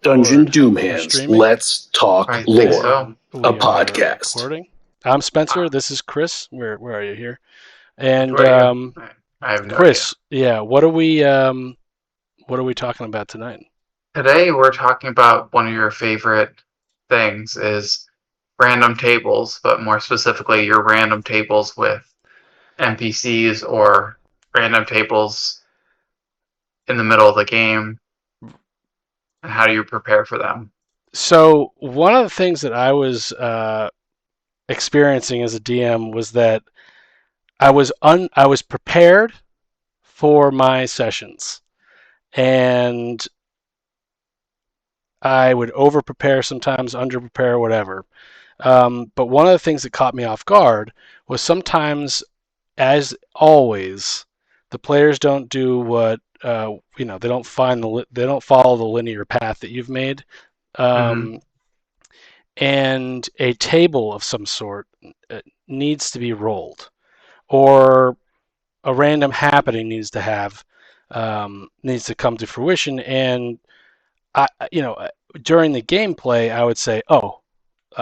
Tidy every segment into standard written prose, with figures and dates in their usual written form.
Dungeon record. Doom We're Hands, streaming. Let's Talk I think Lore, so. We a are podcast. recording. I'm Spencer. This is Chris. Where are you here? And Who are you? I have no idea. Chris, yeah, what are we talking about tonight? Today we're talking about one of your favorite things is random tables, but more specifically your random tables with NPCs or random tables in the middle of the game, and how do you prepare for them? So one of the things that I was experiencing as a DM was that I was prepared for my sessions, and I would over prepare sometimes, under prepare, whatever. But one of the things that caught me off guard was sometimes, as always, the players don't do what they don't they don't follow the linear path that you've made, Mm-hmm. um, and a table of some sort needs to be rolled, or a random happening needs to come to fruition, and I during the gameplay I would say, oh,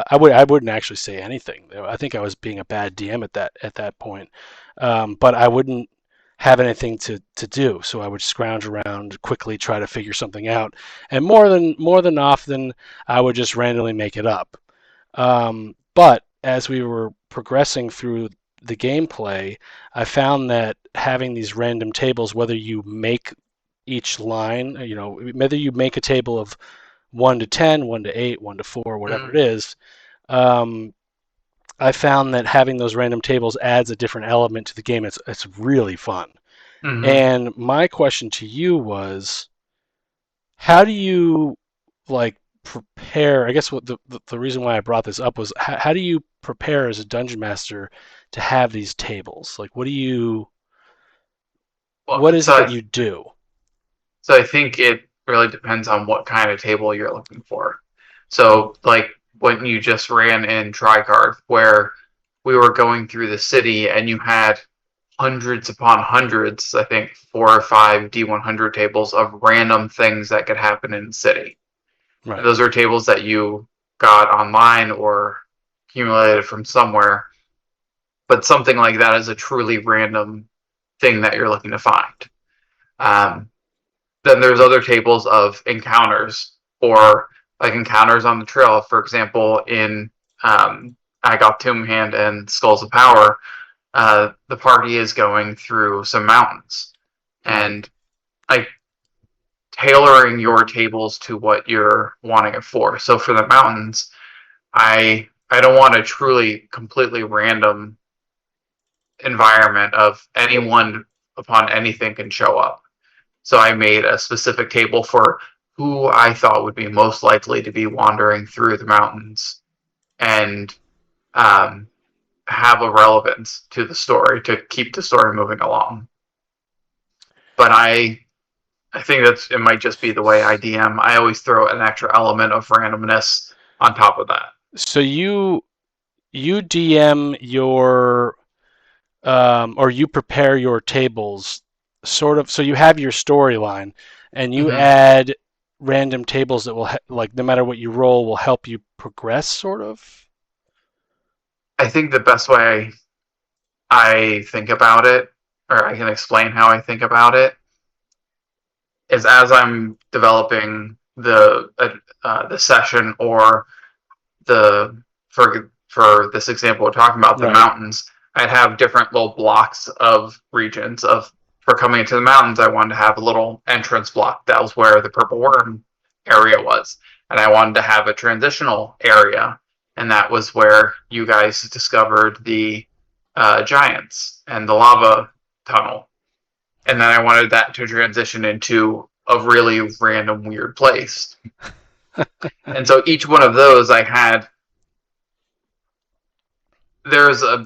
I wouldn't actually say anything. I think I was being a bad DM at that point, but I wouldn't have anything to do, so I would scrounge around quickly, try to figure something out, and more than often I would just randomly make it up. But as we were progressing through the gameplay, I found that having these random tables, whether you make each line, whether you make a table of 1 to 10, 1 to 8, 1 to 4, whatever it Mm-hmm. is, um, I found that having those random tables adds a different element to the game. It's really fun. Mm-hmm. And my question to you was, how do you like prepare? I guess what the reason why I brought this up was, how do you prepare as a dungeon master to have these tables? Like, Well, what is it that you do? so I think it really depends on what kind of table you're looking for. So, like when you just ran in Tricard, where we were going through the city and you had hundreds upon hundreds, I think 4 or 5 D100 tables of random things that could happen in the city. And Right. those are tables that you got online or accumulated from somewhere. But something like that is a truly random thing that you're looking to find. Um, then there's other tables of encounters or like encounters on the trail. For example, in I Got Tomb Hand and Skulls of Power, the party is going through some mountains, Right. and like tailoring your tables to what you're wanting it for. So for the mountains, I don't want a truly completely random environment of anyone upon anything can show up. So I made a specific table for who I thought would be most likely to be wandering through the mountains and um, have a relevance to the story to keep the story moving along. But I think it might just be the way I DM. I always throw an extra element of randomness on top of that. So you DM your or you prepare your tables sort of, so you have your storyline and you Mm-hmm. add random tables that will like, no matter what you roll, will help you progress, sort of. I think the best way I think about it, or I can explain how I think about it, is as I'm developing the session or the for this example we're talking about the Right. mountains, I'd have different little blocks of regions of for coming into the mountains. I wanted to have a little entrance block that was where the purple worm area was, and I wanted to have a transitional area, and that was where you guys discovered the giants and the lava tunnel, and then I wanted that to transition into a really random weird place. And so each one of those I had there's a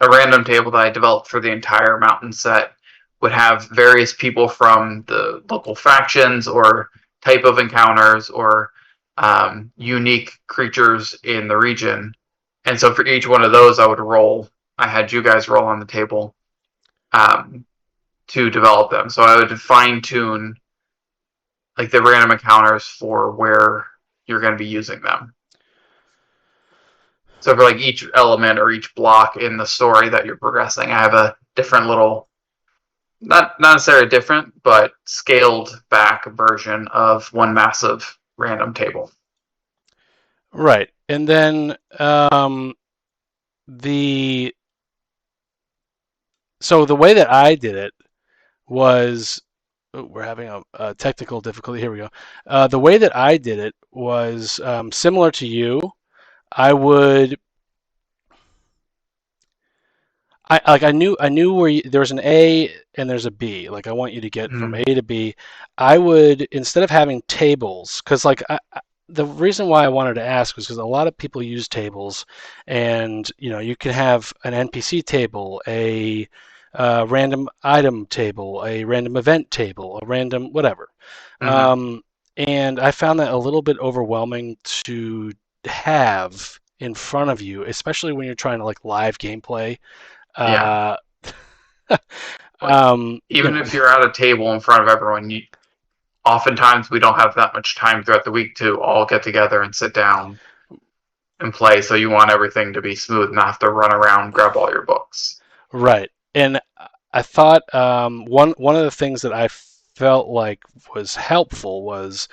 random table that I developed for the entire mountain set would have various people from the local factions or type of encounters or unique creatures in the region. And so for each one of those, I would roll. I had you guys roll on the table um, to develop them. So I would fine tune like the random encounters for where you're going to be using them. So for like each element or each block in the story that you're progressing, I have a different little, not necessarily different, but scaled back version of one massive random table. Right. And then the so the way that I did it was we're having a technical difficulty. Here we go. The way that I did it was similar to you. I would I knew where there was an A and there's a B. Like I want you to get from Mm, A to B. I would instead of having tables, because the reason why I wanted to ask was because a lot of people use tables, and you can have an NPC table, a random item table, a random event table, a random whatever. mm-hmm. And I found that a little bit overwhelming to have in front of you, especially when you're trying to like live gameplay. Yeah. Uh, Like you even know, if you're at a table in front of everyone, oftentimes we don't have that much time throughout the week to all get together and sit down and play. So you want everything to be smooth, not have to run around, grab all your books. right. And I thought one of the things that I felt like was helpful was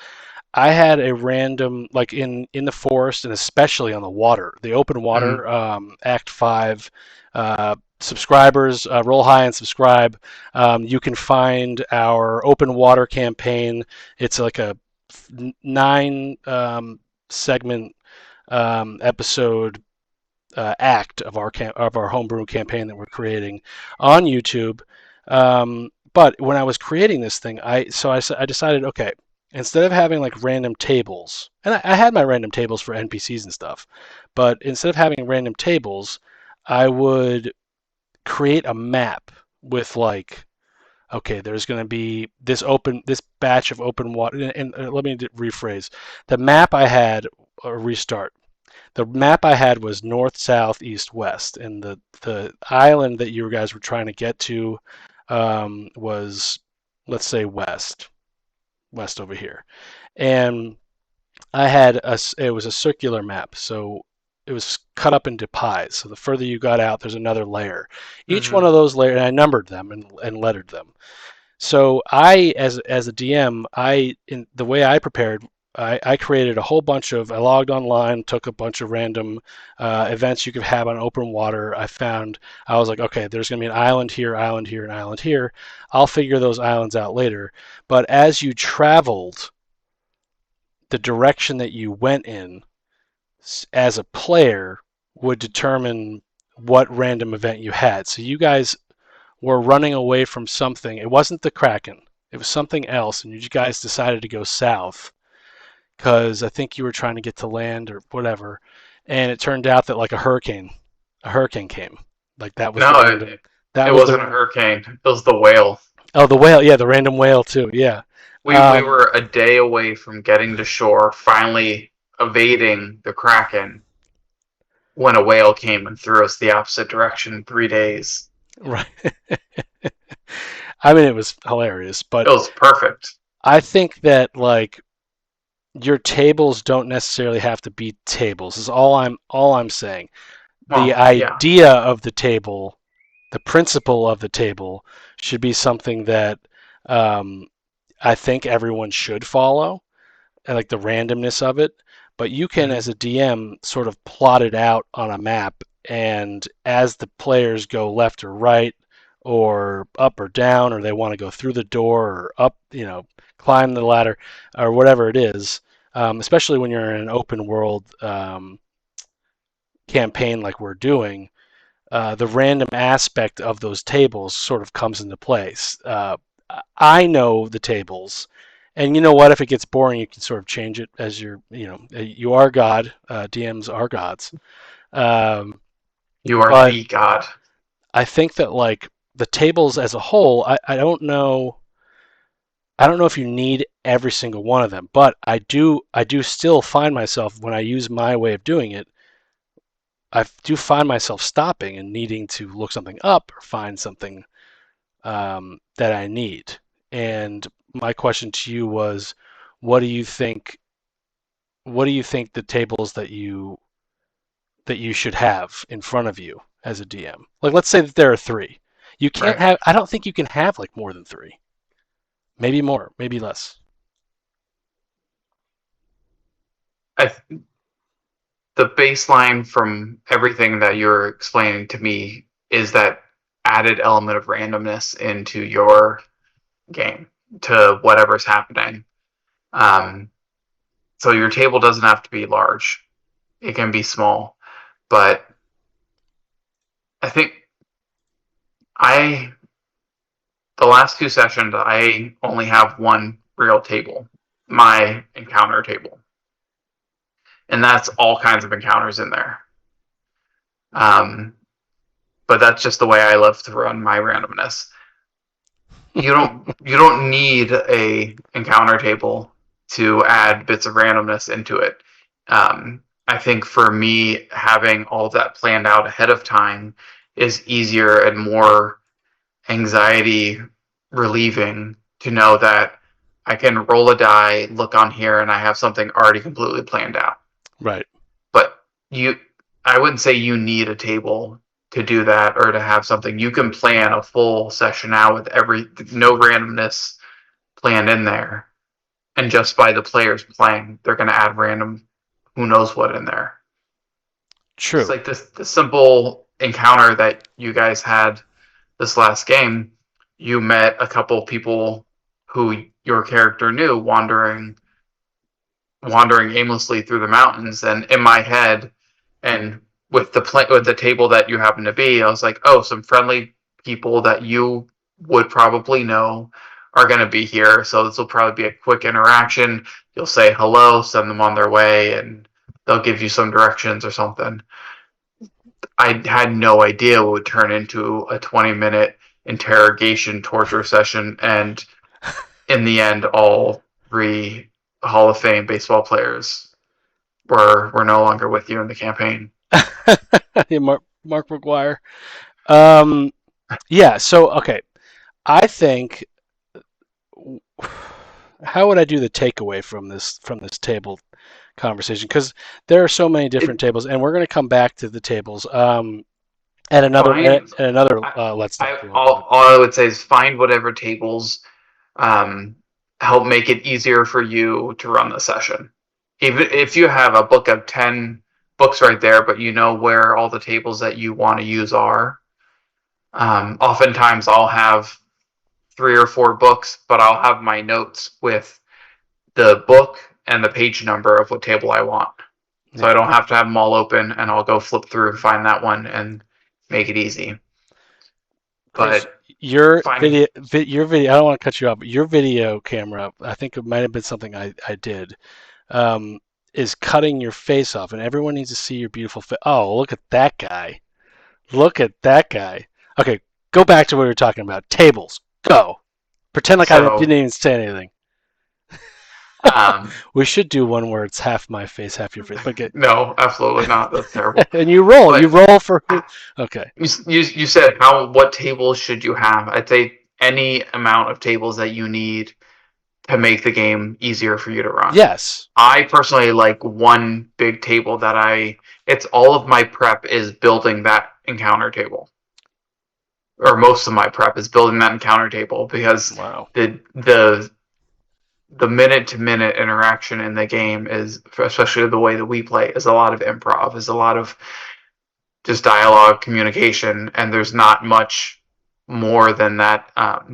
I had a random like in the forest and especially on the water, the open Mm-hmm. water, Act Five. Subscribers, roll high and subscribe. You can find our open water campaign. It's like a 9 segment episode act of our homebrew campaign that we're creating on YouTube. But when I was creating this thing, I decided, okay, instead of having like random tables, and I had my random tables for NPCs and stuff, but instead of having random tables, I would create a map with like, okay, there's going to be this batch of open water, and let me rephrase. The map I had, or restart. The map I had was north, south, east, west, and the island that you guys were trying to get to was, let's say, west over here. And it was a circular map, so it was cut up into pies. So the further you got out, there's another layer. Each one Mm-hmm. of those layers, and I numbered them and lettered them. So as a DM, in the way I prepared, I created a whole bunch of. I logged online, took a bunch of random events you could have on open water. I was like, okay, there's going to be an island here, and island here. I'll figure those islands out later. But as you traveled, the direction that you went in as a player would determine what random event you had. So you guys were running away from something. It wasn't the Kraken. It was something else, and you guys decided to go south because I think you were trying to get to land or whatever. And it turned out that like a hurricane came. Like that was the No, random. That it was the wasn't a hurricane. It was the whale. oh the whale. Yeah, the random whale too. Yeah. We Um, were a day away from getting to shore, finally evading the Kraken when a whale came and threw us the opposite direction in 3 days. right. I mean, it was hilarious, It but was perfect. I think that like your tables don't necessarily have to be tables. Is all I'm saying. The Well, yeah. idea of the table, the principle of the table, should be something that um, I think everyone should follow, and like the randomness of it. But you can, Mm-hmm. as a DM, sort of plot it out on a map, and as the players go left or right, or up or down, or they want to go through the door or up, climb the ladder, or whatever it is. Especially when you're in an open world campaign like we're doing, the random aspect of those tables sort of comes into place. I know the tables, and you know what? If it gets boring, you can sort of change it as you are God. DMs are gods. Um, You are but the god. I think that like the tables as a whole, I don't know. I don't know if you need every single one of them, but I do still find myself when I use my way of doing it, I do find myself stopping and needing to look something up or find something that I need. And my question to you was, what do you think? What do you think the tables that you should have in front of you as a DM? Like, let's say that there are three. You can't Right. have. I don't think you can have like more than three. Maybe more. Maybe less. I the baseline from everything that you're explaining to me is that added element of randomness into your game to whatever's happening. Um, so your table doesn't have to be large; it can be small. But I think I the last two sessions I only have one real table, my encounter table, and that's all kinds of encounters in there. Um, but that's just the way I love to run my randomness. You don't need a encounter table to add bits of randomness into it. I think for me, having all of that planned out ahead of time is easier and more anxiety relieving to know that I can roll a die, look on here, and I have something already completely planned out. Right. But you, I wouldn't say you need a table to do that or to have something. You can plan a full session out with no randomness planned in there, and just by the players playing, they're going to add random, who knows what in there. It's True. like this the simple encounter that you guys had this last game. You met a couple people who your character knew wandering aimlessly through the mountains, and in my head, and with the table that you happen to be, I was like, oh, some friendly people that you would probably know are going to be here, so this will probably be a quick interaction. You'll say hello, send them on their way, and they'll give you some directions or something. I had no idea it would turn into a 20-minute interrogation torture session, and in the end, all three Hall of Fame baseball players were no longer with you in the campaign. Yeah, Mark McGuire. Um, yeah. So okay, I think how would I do the takeaway from this table conversation? Because there are so many different It tables, and we're going to come back to the tables. At another find I, let's talk roll. all I would say is find whatever tables um, help make it easier for you to run the session. Even if you have a book of 10 books right there, but you know where all the tables that you want to use are. Oftentimes I'll have 3 or 4 books, but I'll have my notes with the book and the page number of what table I want. So I Yeah, don't have to have them all open, and I'll go flip through and find that one and make it easy. Chris, But your finding video. I don't want to cut you off, but your video camera. I think it might have been something I did. Um, is cutting your face off, and everyone needs to see your beautiful face. Oh, look at that guy! Look at that guy. Okay, go back to what we were talking about. Tables. Go. Pretend like I didn't so even say anything. um, We should do one where it's half my face, half your face. But get no, absolutely not. That's terrible. and you roll. You But roll for who? Okay. you said what tables should you have? I'd say any amount of tables that you need to make the game easier for you to run. Yes. I personally like one big table that it's all of my prep is building that encounter table. Or most of my prep is building that encounter table because Wow. the minute to minute interaction in the game is, especially the way that we play, is a lot of improv, is a lot of just dialogue communication, and there's not much more than that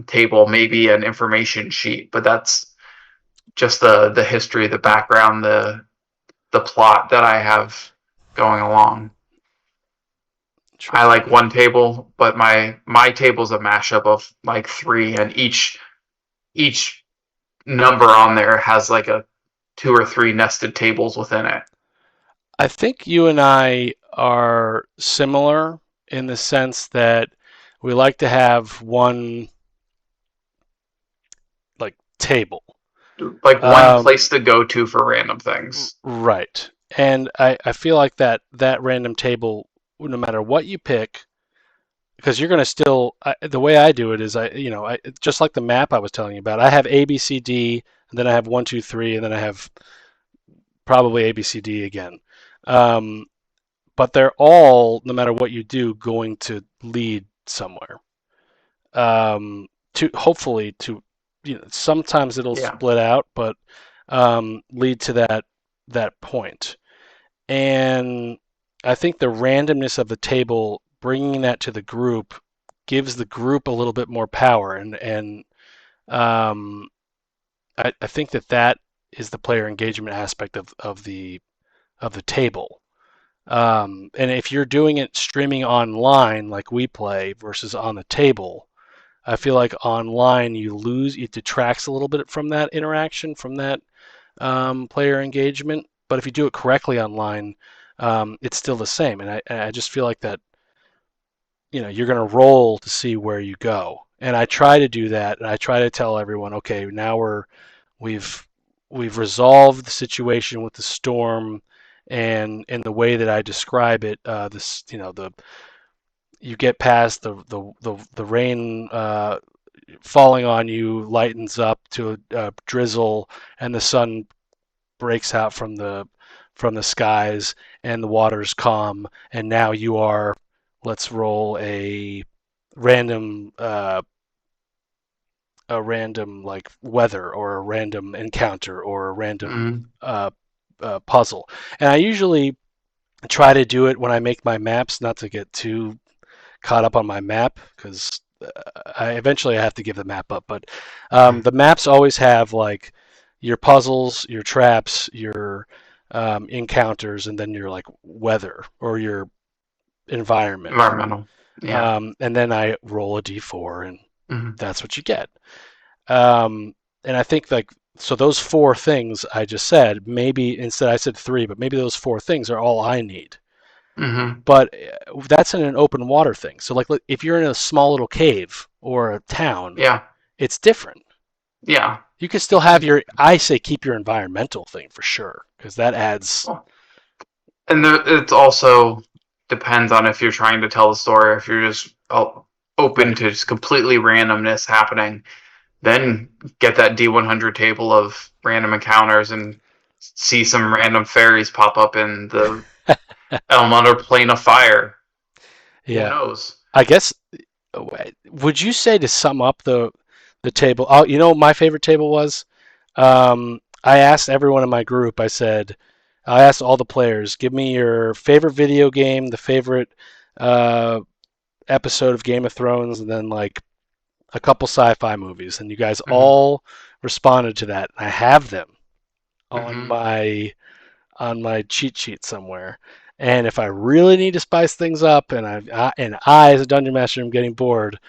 table, maybe an information sheet, but that's just the history, the background, the plot that I have going along. I Interesting. like one table, but my table's a mashup of like three, and each number on there has like a 2 or 3 nested tables within it. I think you and I are similar in the sense that we like to have one like table. Like one Um, place to go to for random things. right. And I feel like that random table, no matter what you pick, because you're going to still the way I do it is just like the map I was telling you about. I have A B C D. and then I have 1, 2, 3, and then I have probably A, B, C, D again. Um, but they're all, no matter what you do, going to lead somewhere. To hopefully to, sometimes it'll Yeah. split out, but lead to that point. And I think the randomness of the table, bringing that to the group, gives the group a little bit more power, and um, I think that is the player engagement aspect of the table. And if you're doing it streaming online like we play versus on the table, I feel like online it detracts a little bit from that interaction, from that player engagement. But if you do it correctly online, it's still the same. And I just feel like that, you're going to roll to see where you go. And I try to do that, and I try to tell everyone, okay, now we've we've resolved the situation with the storm, and in the way that I describe it, this the you get past the rain falling on you lightens up to a drizzle, and the sun breaks out from the skies, and the water's calm, and now you are, let's roll random uh, a random like weather, or a random encounter, or a random Mm. puzzle. And I usually try to do it when I make my maps, not to get too caught up on my map, because I eventually have to give the map up. But Right. the maps always have like your puzzles, your traps, your encounters, and then your like weather or your environment. Environmental. Yeah. And then I roll a d4, and Hmm. that's what you get. And I think like, so those four things I just said, maybe instead I said three, but maybe those four things are all I need. Hmm. But that's in an open water thing. So like, if you're in a small little cave or a town, Yeah. it's different. Yeah. You can still have I say keep your environmental thing for sure, because that adds. And it also depends on if you're trying to tell the story, if you're just open Right. to just completely randomness happening. Then get that D100 table of random encounters and see some random fairies pop up in the Elemental Plane of Fire. Who Yeah. knows? I guess, would you say, to sum up the table? Oh, my favorite table was. I asked everyone in my group. I asked all the players, give me your favorite video game, the favorite uh, episode of Game of Thrones, and then like a couple sci-fi movies. And you guys Hmm. all responded to that. I have them on Hmm. my cheat sheet somewhere. And if I really need to spice things up, and I as a dungeon master am getting bored,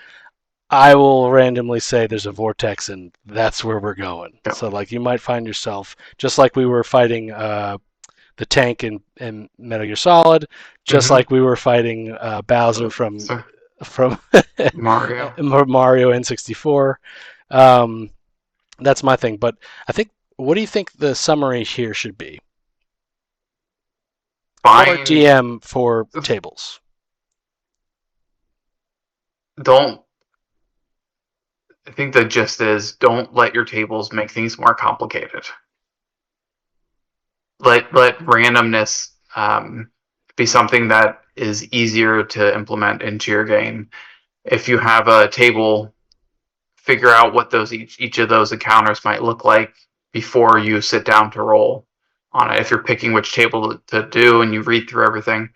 I will randomly say there's a vortex, and that's where we're going. Yep. So like, you might find yourself, just like we were fighting the tank in Metal Gear Solid, just Hmm. like we were fighting Bowser So from Mario. Mario N64. Um, that's my thing. But I think, what do you think the summary here should be for Find DM for tables? don't I think the gist is don't let your tables make things more complicated. Let randomness be something that is easier to implement into your game. If you have a table, figure out what those each of those encounters might look like before you sit down to roll on it. If you're picking which table to do and you read through everything,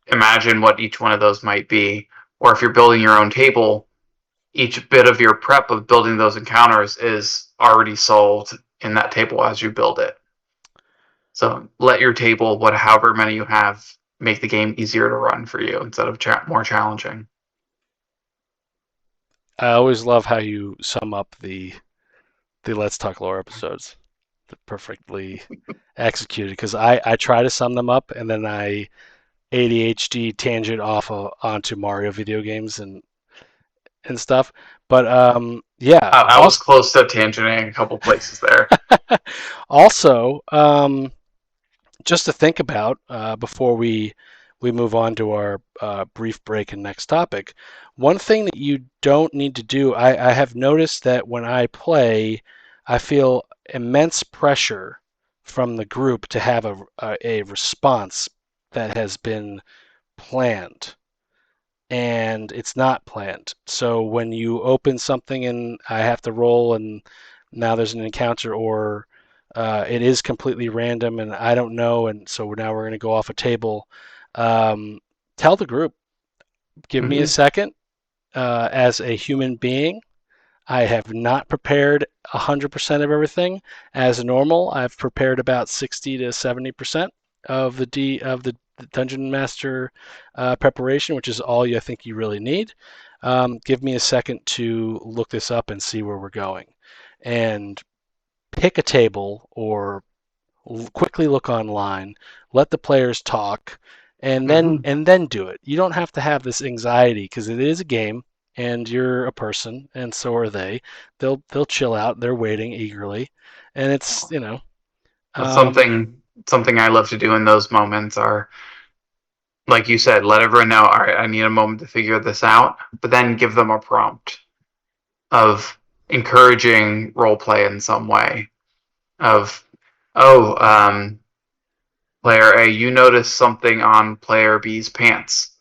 imagine what each one of those might be. Or if you're building your own table, each bit of your prep of building those encounters is already solved in that table as you build it. So let your table, however many you have, make the game easier to run for you instead of more challenging. I always love how you sum up the Let's Talk Lore episodes. They're perfectly executed, because I try to sum them up, and then I ADHD tangent onto Mario video games and stuff. But yeah. I was close to tangenting a couple places there. Also, just to think about before we move on to our brief break and next topic, one thing that you don't need to do, I have noticed that when I play, I feel immense pressure from the group to have a response that has been planned, and it's not planned. So when you open something and I have to roll, and now there's an encounter, or it is completely random and I don't know, and so now we're going to go off a table. Um, Tell the group, give me a Hmm. second. As a human being, I have not prepared 100% of everything. As normal, I've prepared about 60 to 70% of the Dungeon Master preparation, which is all I think you really need. Give me a second to look this up and see where we're going, and pick a table or quickly look online, let the players talk, Hmm. and then do it. You don't have to have this anxiety because it is a game and you're a person and so are they. They'll chill out. They're waiting eagerly, and it's um, Something I love to do in those moments are, like you said, let everyone know, all right, I need a moment to figure this out, but then give them a prompt of encouraging role play in some way. Of, oh, player A, you notice something on player B's pants,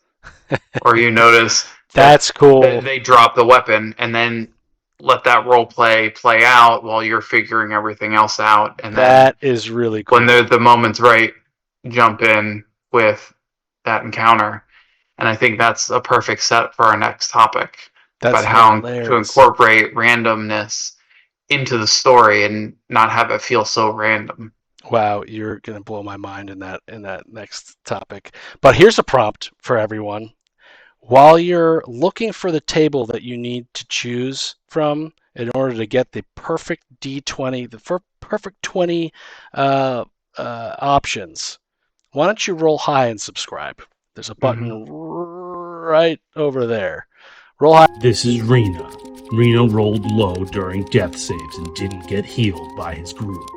or you notice that that's cool. they drop the weapon, and then let that role play out while you're figuring everything else out, and then That is really when cool. the moment's right, jump in with that encounter. And I think that's a perfect set for our next topic That's about how to hilarious. incorporate randomness into the story and not have it feel so random. Wow, you're gonna blow my mind in that next topic. But here's a prompt for everyone. While you're looking for the table that you need to choose from in order to get the perfect D20, the perfect 20 options, why don't you roll high and subscribe? There's a Mm-hmm. button right over there. Roll high. This is Rena. Rena rolled low during death saves and didn't get healed by his group.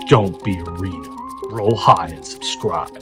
Don't be a Rena. Roll high and subscribe.